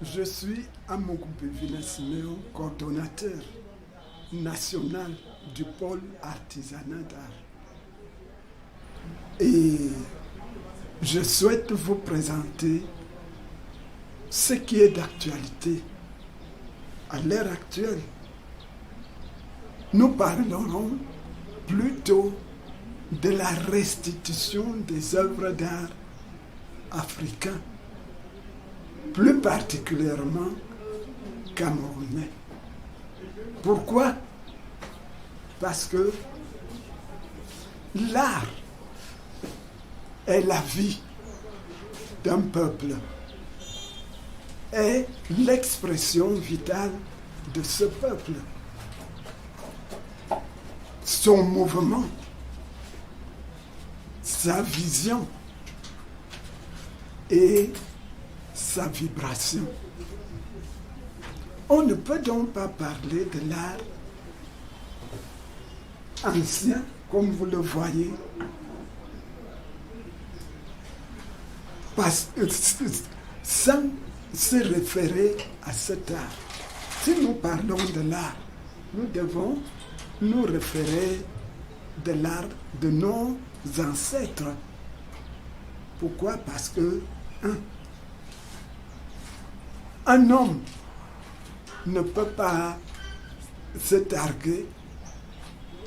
Je suis Amogoubé Siméon, coordonnateur national du pôle artisanat d'art. Et je souhaite vous présenter ce qui est d'actualité. À l'heure actuelle, nous parlerons plutôt de la restitution des œuvres d'art africains, plus particulièrement camerounais. Pourquoi? Parce que l'art est la vie d'un peuple, est l'expression vitale de ce peuple. Son mouvement, sa vision et sa vibration. On ne peut donc pas parler de l'art ancien, comme vous le voyez, sans se référer à cet art. Si nous parlons de l'art, nous devons nous référer de l'art de nos ancêtres. Pourquoi? Parce que un homme ne peut pas se targuer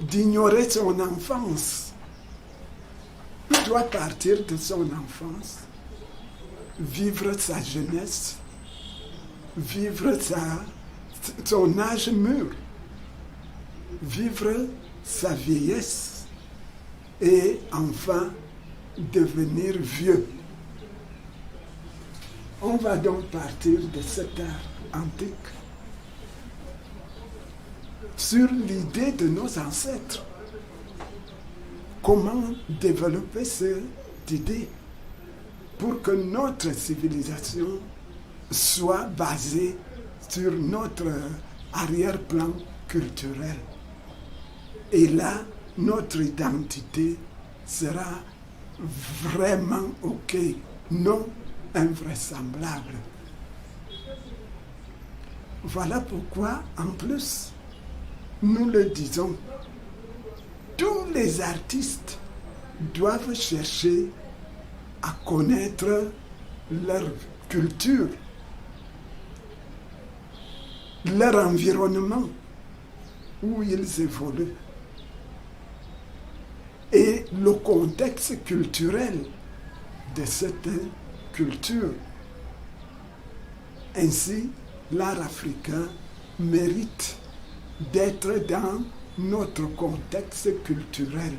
d'ignorer son enfance. Il doit partir de son enfance, vivre sa jeunesse, vivre son âge mûr, vivre sa vieillesse et enfin devenir vieux. On va donc partir de cet art antique sur l'idée de nos ancêtres. Comment développer cette idée pour que notre civilisation soit basée sur notre arrière-plan culturel. Et là, notre identité sera vraiment OK, non invraisemblable. Voilà pourquoi, en plus, nous le disons, tous les artistes doivent chercher à connaître leur culture, leur environnement où ils évoluent et le contexte culturel de cette culture. Ainsi, l'art africain mérite d'être dans notre contexte culturel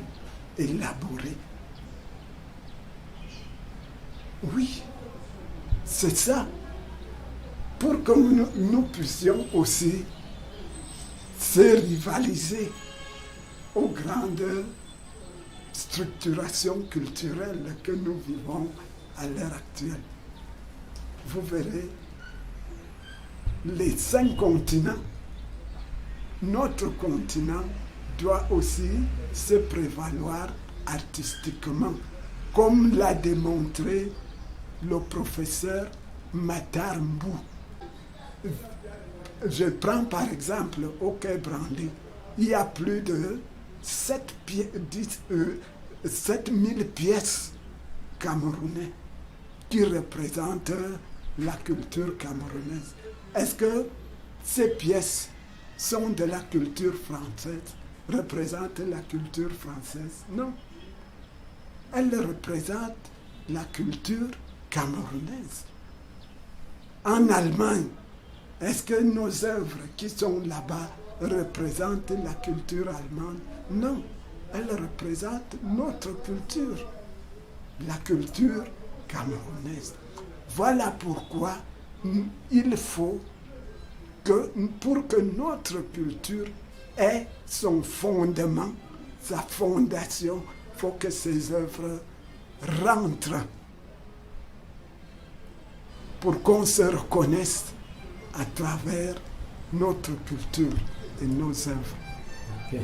élaboré. Oui, c'est ça. Pour que nous puissions aussi se rivaliser aux grandes structurations culturelles que nous vivons à l'heure actuelle. Vous verrez, les 5 continents, notre continent doit aussi se prévaloir artistiquement, comme l'a démontré le professeur Matar Mbou. Je prends par exemple au Quai Branly, il y a plus de 7000 pièces camerounaises qui représentent la culture camerounaise. Est-ce que ces pièces sont de la culture française, représentent la culture française? Non. Elles représentent la culture camerounaise. En Allemagne, est-ce que nos œuvres qui sont là-bas représentent la culture allemande? Non. Elles représentent notre culture, la culture camerounaise. Voilà pourquoi il faut que, pour que notre culture ait son fondement, sa fondation, il faut que ces œuvres rentrent pour qu'on se reconnaisse à travers notre culture et nos œuvres. Okay.